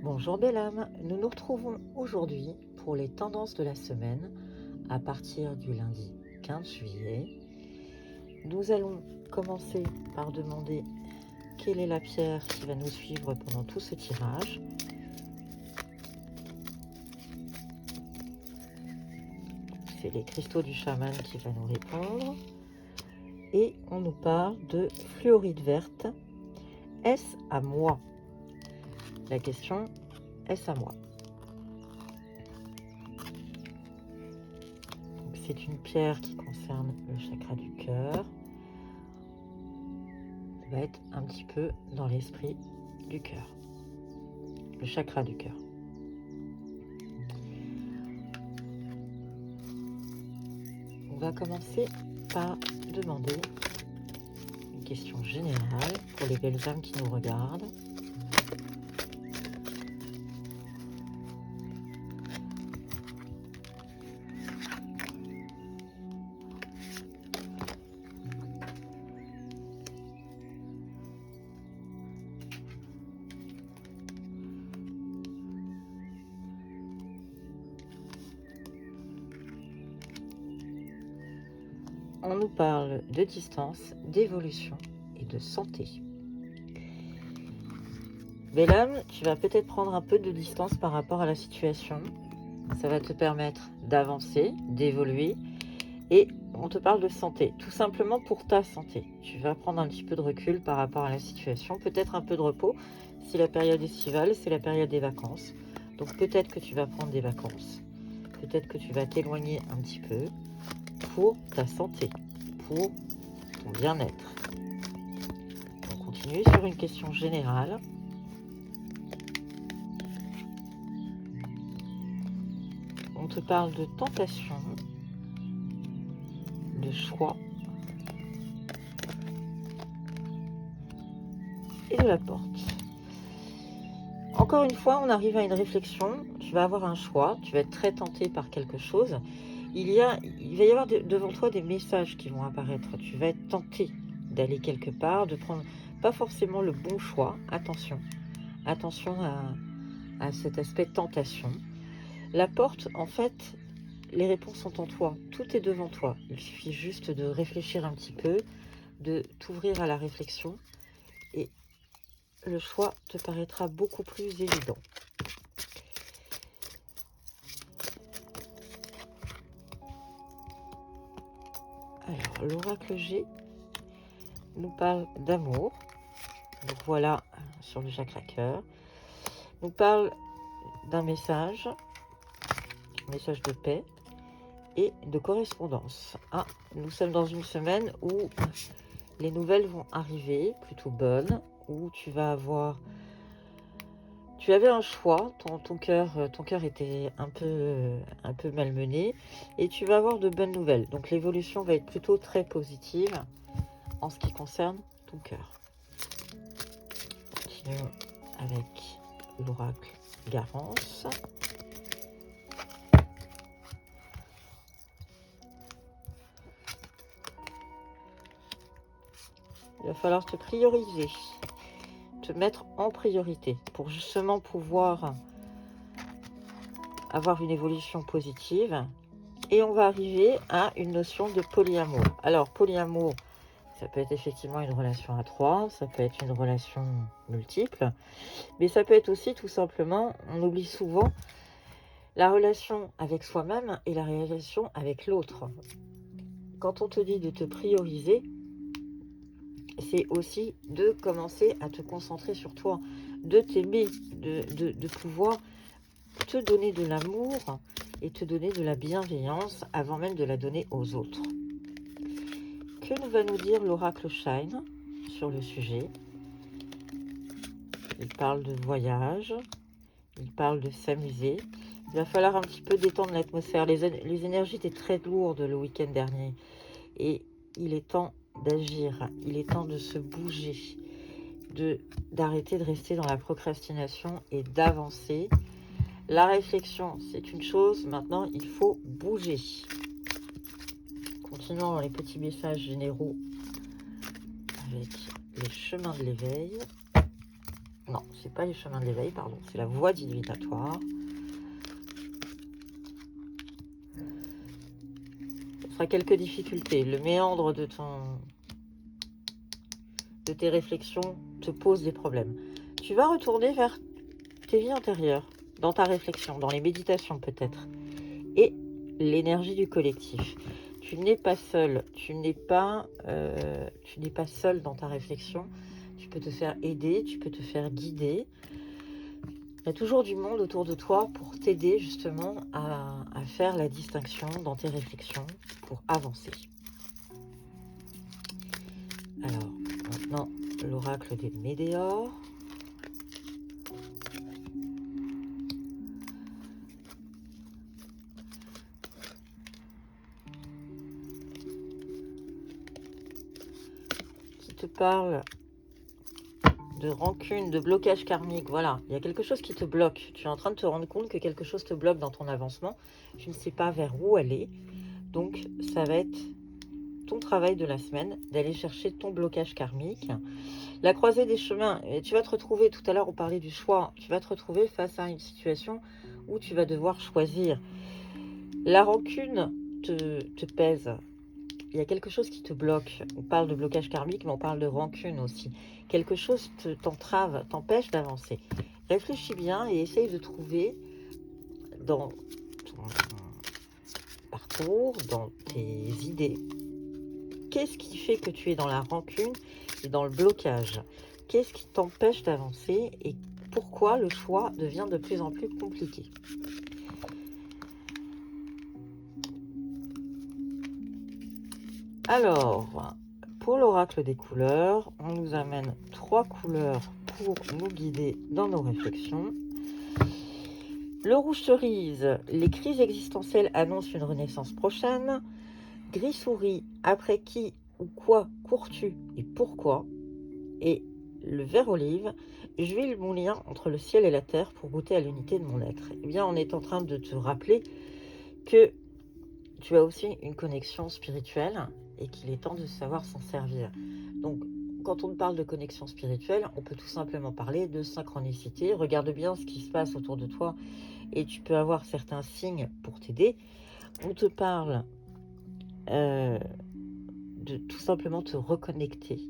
Bonjour belle âme, nous nous retrouvons aujourd'hui pour les tendances de la semaine à partir du lundi 15 juillet. Nous allons commencer par demander quelle est la pierre qui va nous suivre pendant tout ce tirage. C'est les cristaux du chaman qui va nous répondre. Et on nous parle de fluorite verte. Est-ce à moi? La question, est-ce à moi? C'est une pierre qui concerne le chakra du cœur. Ça va être un petit peu dans l'esprit du cœur, le chakra du cœur. On va commencer par demander une question générale pour les belles âmes qui nous regardent. On nous parle de distance, d'évolution et de santé. Belle âme, tu vas peut-être prendre un peu de distance par rapport à la situation. Ça va te permettre d'avancer, d'évoluer. Et on te parle de santé, tout simplement pour ta santé. Tu vas prendre un petit peu de recul par rapport à la situation, peut-être un peu de repos. C'est la période estivale, c'est la période des vacances. Donc peut-être que tu vas prendre des vacances. Peut-être que tu vas t'éloigner un petit peu pour ta santé, pour ton bien-être. On continue sur une question générale. On te parle de tentation, de choix et de la porte. Encore une fois, on arrive à une réflexion. Tu vas avoir un choix, tu vas être très tenté par quelque chose. Il va y avoir devant toi des messages qui vont apparaître. Tu vas être tenté d'aller quelque part, de prendre pas forcément le bon choix. Attention à cet aspect tentation. La porte, en fait, les réponses sont en toi. Tout est devant toi. Il suffit juste de réfléchir un petit peu, de t'ouvrir à la réflexion et le choix te paraîtra beaucoup plus évident. Alors, l'oracle G nous parle d'amour. Donc voilà, sur le chakra cœur. Nous parle d'un message de paix et de correspondance. Ah, nous sommes dans une semaine où les nouvelles vont arriver, plutôt bonnes, où tu vas avoir... Tu avais un choix, ton cœur était un peu malmené, et tu vas avoir de bonnes nouvelles. Donc l'évolution va être plutôt très positive en ce qui concerne ton cœur. Continuons avec l'oracle Garance. Il va falloir te prioriser, te mettre en priorité pour justement pouvoir avoir une évolution positive. Et on va arriver à une notion de polyamour. Alors, polyamour, ça peut être effectivement une relation à trois, ça peut être une relation multiple, mais ça peut être aussi tout simplement, on oublie souvent, la relation avec soi-même et la relation avec l'autre. Quand on te dit de te prioriser, c'est aussi de commencer à te concentrer sur toi, de t'aimer, de pouvoir te donner de l'amour et te donner de la bienveillance avant même de la donner aux autres. Que va nous dire l'oracle Shine sur le sujet? Il parle de voyage, il parle de s'amuser. Il va falloir un petit peu détendre l'atmosphère. Les énergies étaient très lourdes le week-end dernier et il est temps d'agir, il est temps de se bouger, d'arrêter de rester dans la procrastination et d'avancer. La réflexion, c'est une chose, maintenant il faut bouger. Continuons dans les petits messages généraux avec les chemins de l'éveil. Non, c'est pas les chemins de l'éveil, pardon. C'est la voie divinatoire. Ce sera quelques difficultés. Le méandre de tes réflexions te pose des problèmes. Tu vas retourner vers tes vies antérieures, dans ta réflexion, dans les méditations peut-être, et l'énergie du collectif. Tu n'es pas seul, tu n'es pas seul dans ta réflexion. Tu peux te faire aider, tu peux te faire guider. Il y a toujours du monde autour de toi pour t'aider justement à faire la distinction dans tes réflexions pour avancer. Alors, maintenant, l'oracle des Médéors. Qui te parle de rancune, de blocage karmique. Voilà, il y a quelque chose qui te bloque. Tu es en train de te rendre compte que quelque chose te bloque dans ton avancement. Tu ne sais pas vers où aller. Donc, ça va être ton travail de la semaine, d'aller chercher ton blocage karmique. La croisée des chemins, et tu vas te retrouver, tout à l'heure on parlait du choix, tu vas te retrouver face à une situation où tu vas devoir choisir. La rancune te pèse. Il y a quelque chose qui te bloque. On parle de blocage karmique, mais on parle de rancune aussi. Quelque chose t'entrave, t'empêche d'avancer. Réfléchis bien et essaye de trouver dans ton parcours, dans tes idées, qu'est-ce qui fait que tu es dans la rancune et dans le blocage? Qu'est-ce qui t'empêche d'avancer et pourquoi le choix devient de plus en plus compliqué? Alors, pour l'oracle des couleurs, on nous amène 3 couleurs pour nous guider dans nos réflexions. Le rouge cerise, les crises existentielles annoncent une renaissance prochaine. Gris souris, après qui ou quoi cours-tu et pourquoi? Et le vert olive, j'huile mon lien entre le ciel et la terre pour goûter à l'unité de mon être. Eh bien, on est en train de te rappeler que tu as aussi une connexion spirituelle et qu'il est temps de savoir s'en servir. Donc, quand on parle de connexion spirituelle, on peut tout simplement parler de synchronicité. Regarde bien ce qui se passe autour de toi et tu peux avoir certains signes pour t'aider. On te parle de tout simplement te reconnecter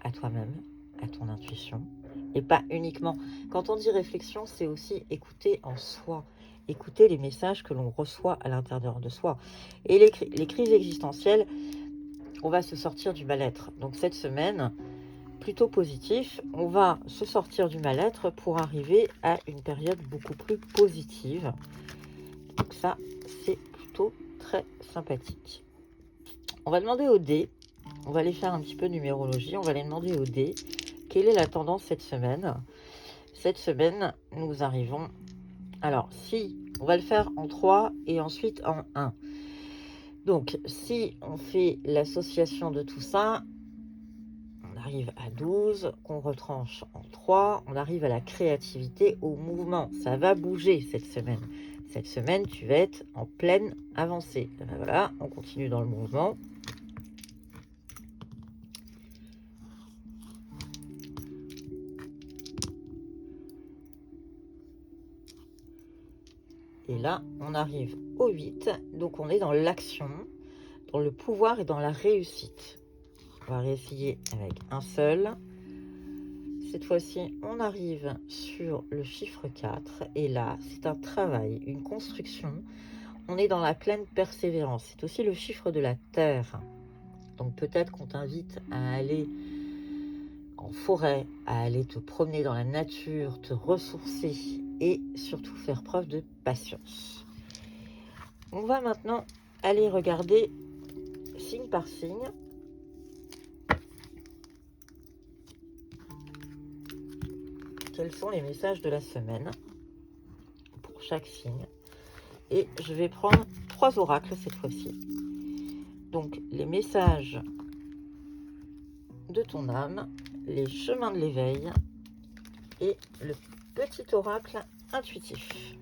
à toi-même, à ton intuition, et pas uniquement. Quand on dit réflexion, c'est aussi écouter en soi, écouter les messages que l'on reçoit à l'intérieur de soi. Et les crises existentielles, on va se sortir du mal-être. Donc cette semaine, plutôt positif, on va se sortir du mal-être pour arriver à une période beaucoup plus positive. Donc ça, c'est plutôt très sympathique. On va demander aux dés, on va aller faire un petit peu de numérologie, on va aller demander aux dés quelle est la tendance cette semaine. Cette semaine, nous arrivons... Alors, si, on va le faire en 3 et ensuite en 1. Donc, si on fait l'association de tout ça, on arrive à 12, qu'on retranche en 3, on arrive à la créativité, au mouvement. Ça va bouger cette semaine. Cette semaine, tu vas être en pleine avancée. Ben voilà, on continue dans le mouvement. Et là, on arrive au 8. Donc, on est dans l'action, dans le pouvoir et dans la réussite. On va réessayer avec un seul. Cette fois-ci, on arrive sur le chiffre 4. Et là, c'est un travail, une construction. On est dans la pleine persévérance. C'est aussi le chiffre de la terre. Donc, peut-être qu'on t'invite à aller en forêt, à aller te promener dans la nature, te ressourcer et surtout faire preuve de patience. On va maintenant aller regarder signe par signe. Quels sont les messages de la semaine pour chaque signe. Et je vais prendre 3 oracles cette fois-ci. Donc, les messages de ton âme, les chemins de l'éveil et le petit oracle intuitif.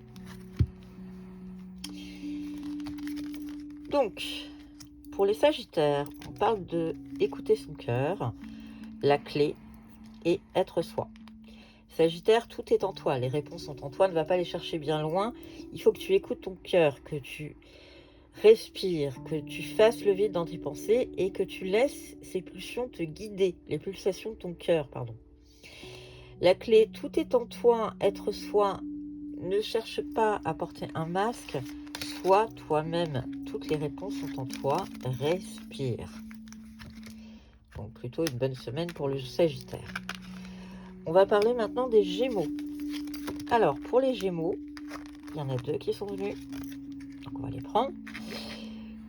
Donc, pour les Sagittaires, on parle de écouter son cœur, la clé et être soi. Sagittaire, tout est en toi. Les réponses sont en toi. Ne va pas les chercher bien loin. Il faut que tu écoutes ton cœur, que tu respires, que tu fasses le vide dans tes pensées et que tu laisses ces pulsions te guider. Les pulsations de ton cœur, pardon. La clé, tout est en toi. Être soi. Ne cherche pas à porter un masque. Sois toi-même. Toutes les réponses sont en toi. Respire. Donc plutôt une bonne semaine pour le Sagittaire. On va parler maintenant des Gémeaux. Alors, pour les Gémeaux, il y en a 2 qui sont venus. Donc on va les prendre.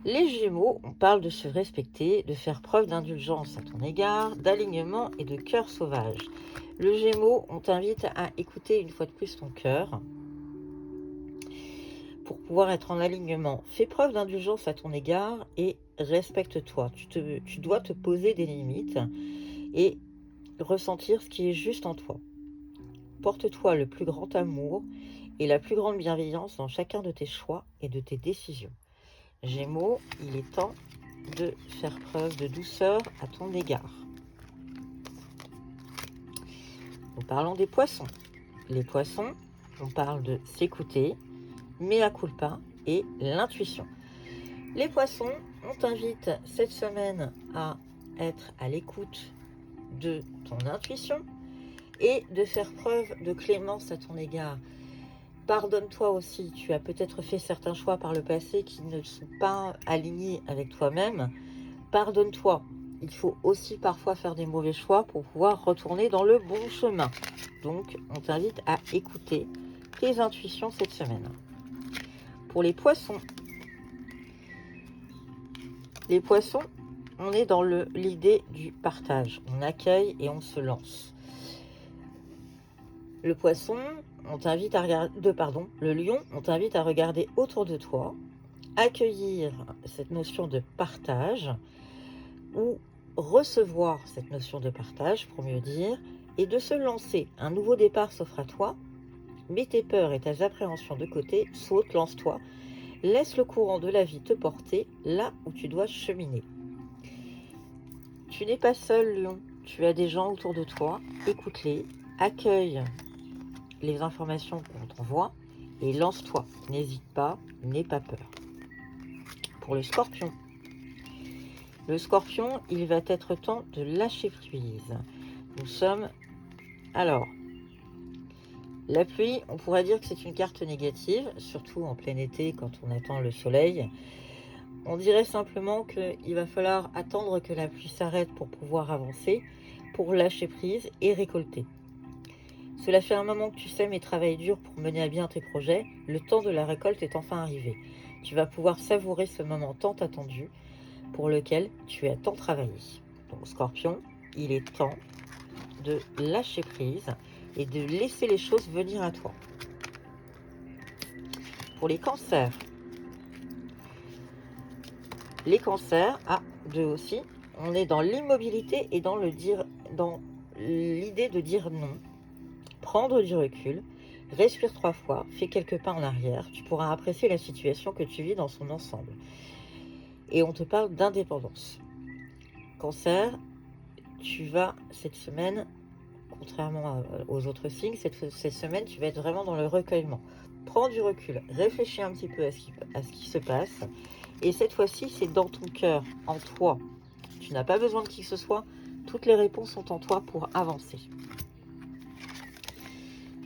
Les Gémeaux, on parle de se respecter, de faire preuve d'indulgence à ton égard, d'alignement et de cœur sauvage. Le Gémeaux, on t'invite à écouter une fois de plus ton cœur pour pouvoir être en alignement. Fais preuve d'indulgence à ton égard et respecte-toi. Tu dois te poser des limites et ressentir ce qui est juste en toi. Porte-toi le plus grand amour et la plus grande bienveillance dans chacun de tes choix et de tes décisions. Gémeaux, il est temps de faire preuve de douceur à ton égard. Nous parlons des poissons. Les poissons, on parle de s'écouter, mea culpa et l'intuition. Les poissons, on t'invite cette semaine à être à l'écoute de ton intuition et de faire preuve de clémence à ton égard. Pardonne-toi aussi, tu as peut-être fait certains choix par le passé qui ne sont pas alignés avec toi-même. Pardonne-toi. Il faut aussi parfois faire des mauvais choix pour pouvoir retourner dans le bon chemin. Donc, on t'invite à écouter tes intuitions cette semaine. Pour les poissons, on est dans l'idée du partage. On accueille et on se lance. Le poisson, on t'invite à regarder, le lion, on t'invite à regarder autour de toi, accueillir cette notion de partage ou recevoir cette notion de partage, pour mieux dire, et de se lancer. Un nouveau départ s'offre à toi. Mets tes peurs et tes appréhensions de côté, saute, lance-toi. Laisse le courant de la vie te porter là où tu dois cheminer. Tu n'es pas seul, lion. Tu as des gens autour de toi. Écoute-les, accueille les informations qu'on t'envoie et lance-toi. N'hésite pas, n'aie pas peur. Pour le scorpion, il va être temps de lâcher prise. Nous sommes... Alors, la pluie, on pourrait dire que c'est une carte négative, surtout en plein été quand on attend le soleil. On dirait simplement qu'il va falloir attendre que la pluie s'arrête pour pouvoir avancer, pour lâcher prise et récolter. Cela fait un moment que tu sèmes et travailles dur pour mener à bien tes projets. Le temps de la récolte est enfin arrivé. Tu vas pouvoir savourer ce moment tant attendu pour lequel tu as tant travaillé. Donc Scorpion, il est temps de lâcher prise et de laisser les choses venir à toi. Pour les cancers, deux aussi, on est dans l'immobilité et dans l'idée de dire non. Prendre du recul, respire 3 fois, fais quelques pas en arrière, tu pourras apprécier la situation que tu vis dans son ensemble. Et on te parle d'indépendance. Cancer, tu vas cette semaine, contrairement aux autres signes, cette semaine, tu vas être vraiment dans le recueillement. Prends du recul, réfléchis un petit peu à ce qui se passe. Et cette fois-ci, c'est dans ton cœur, en toi. Tu n'as pas besoin de qui que ce soit. Toutes les réponses sont en toi pour avancer.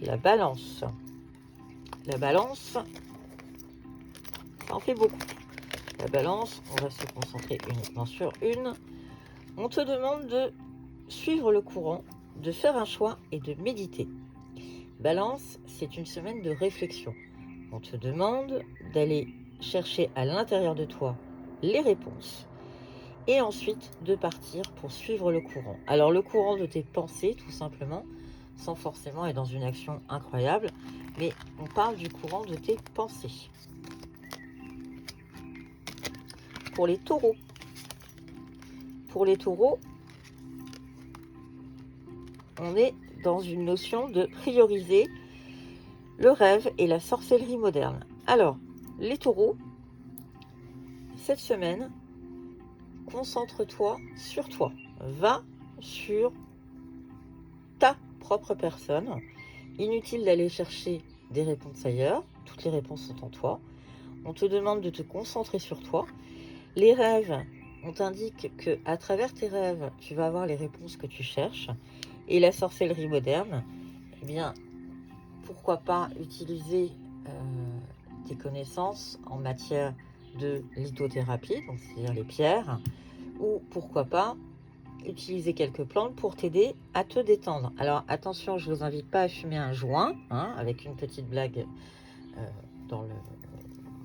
La balance. La balance, ça en fait beaucoup. La balance, on va se concentrer uniquement sur une. On te demande de suivre le courant, de faire un choix et de méditer. Balance, c'est une semaine de réflexion. On te demande d'aller chercher à l'intérieur de toi les réponses et ensuite de partir pour suivre le courant. Alors le courant de tes pensées, tout simplement, sans forcément être dans une action incroyable, mais on parle du courant de tes pensées. Pour les taureaux, on est dans une notion de prioriser le rêve et la sorcellerie moderne. Alors, les taureaux, cette semaine, concentre-toi sur toi. Va sur ta propre personne Inutile d'aller chercher des réponses ailleurs, toutes les réponses sont en toi. On te demande de te concentrer sur toi. Les rêves, on t'indique que à travers tes rêves, tu vas avoir les réponses que tu cherches. Et la sorcellerie moderne, eh bien, pourquoi pas utiliser tes connaissances en matière de lithothérapie, donc c'est-à-dire les pierres, ou pourquoi pas utiliser quelques plantes pour t'aider à te détendre. Alors attention, je ne vous invite pas à fumer un joint, hein, avec une petite blague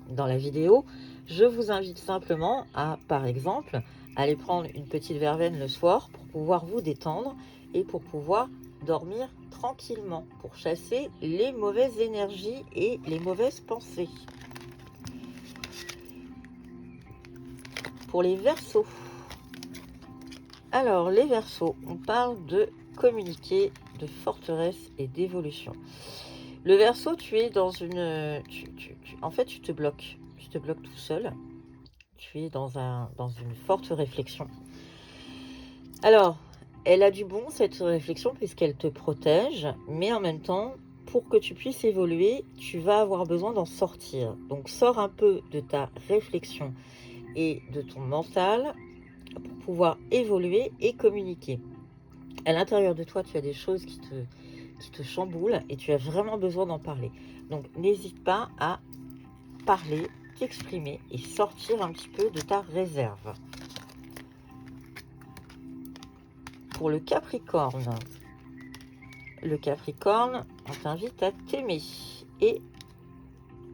dans la vidéo. Je vous invite simplement à, par exemple, aller prendre une petite verveine le soir pour pouvoir vous détendre et pour pouvoir dormir tranquillement, pour chasser les mauvaises énergies et les mauvaises pensées. Pour les Verseaux, alors les Verseaux, on parle de communiquer, de forteresse et d'évolution. Le Verseau, tu es dans une... en fait, tu te bloques tout seul. Tu es dans une forte réflexion. Alors, elle a du bon, cette réflexion, puisqu'elle te protège, mais en même temps, pour que tu puisses évoluer, tu vas avoir besoin d'en sortir. Donc, sors un peu de ta réflexion et de ton mental pour pouvoir évoluer et communiquer. À l'intérieur de toi, tu as des choses qui te chamboulent et tu as vraiment besoin d'en parler. Donc, n'hésite pas à parler, t'exprimer et sortir un petit peu de ta réserve. Pour le Capricorne, on t'invite à t'aimer et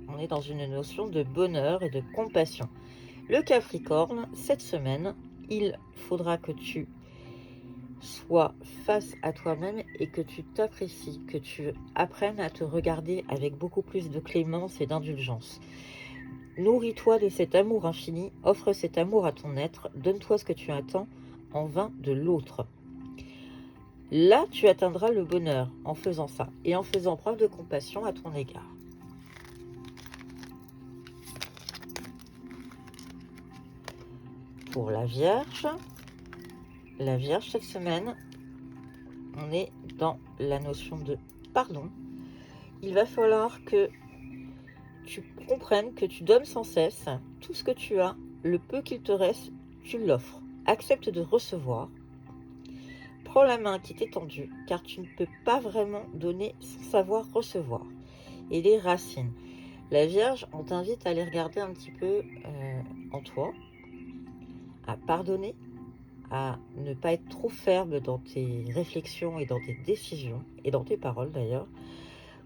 on est dans une notion de bonheur et de compassion. Le Capricorne, cette semaine, il faudra que tu sois face à toi-même et que tu t'apprécies, que tu apprennes à te regarder avec beaucoup plus de clémence et d'indulgence. Nourris-toi de cet amour infini, offre cet amour à ton être, donne-toi ce que tu attends en vain de l'autre. Là, tu atteindras le bonheur en faisant ça et en faisant preuve de compassion à ton égard. Pour la Vierge, cette semaine, on est dans la notion de pardon. Il va falloir que tu comprennes que tu donnes sans cesse tout ce que tu as, le peu qu'il te reste, tu l'offres. Accepte de recevoir. Prends la main qui t'est tendue, car tu ne peux pas vraiment donner sans savoir recevoir. Et les racines. La Vierge, on t'invite à aller regarder un petit peu en toi, à pardonner, à ne pas être trop ferme dans tes réflexions et dans tes décisions, et dans tes paroles d'ailleurs,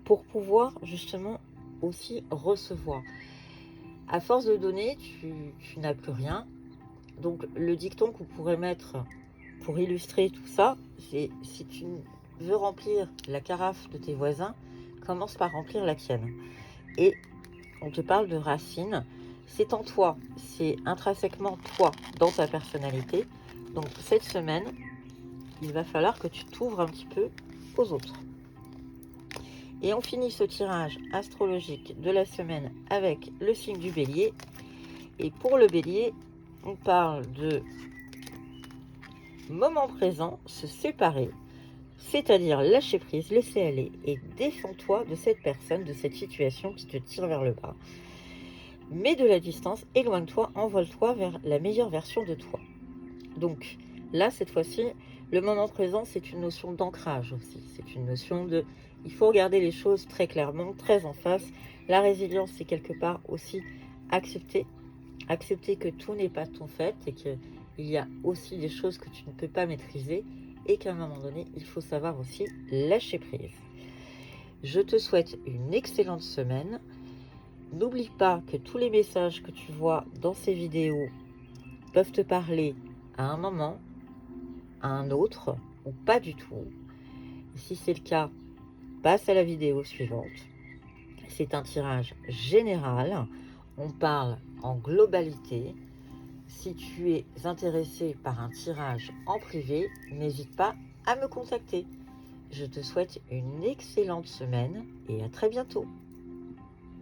pour pouvoir justement aussi recevoir. À force de donner, tu n'as plus rien. Donc le dicton qu'on pourrait mettre pour illustrer tout ça, c'est si tu veux remplir la carafe de tes voisins, commence par remplir la tienne. Et on te parle de racines, c'est en toi, c'est intrinsèquement toi, dans ta personnalité. Donc cette semaine, il va falloir que tu t'ouvres un petit peu aux autres. Et on finit ce tirage astrologique de la semaine avec le signe du Bélier. Et pour le Bélier, on parle de moment présent, se séparer, c'est-à-dire lâcher prise, laisser aller et défends-toi de cette personne, de cette situation qui te tire vers le bas. Mets de la distance, éloigne-toi, envole-toi vers la meilleure version de toi. Donc là, cette fois-ci, le moment présent, c'est une notion d'ancrage aussi. C'est une notion de... Il faut regarder les choses très clairement, très en face. La résilience, c'est quelque part aussi accepter que tout n'est pas ton fait et qu'il y a aussi des choses que tu ne peux pas maîtriser et qu'à un moment donné, il faut savoir aussi lâcher prise. Je te souhaite une excellente semaine. N'oublie pas que tous les messages que tu vois dans ces vidéos peuvent te parler à un moment, à un autre ou pas du tout. Et si c'est le cas, passe à la vidéo suivante. C'est un tirage général. On parle en globalité. Si tu es intéressé par un tirage en privé, n'hésite pas à me contacter. Je te souhaite une excellente semaine et à très bientôt.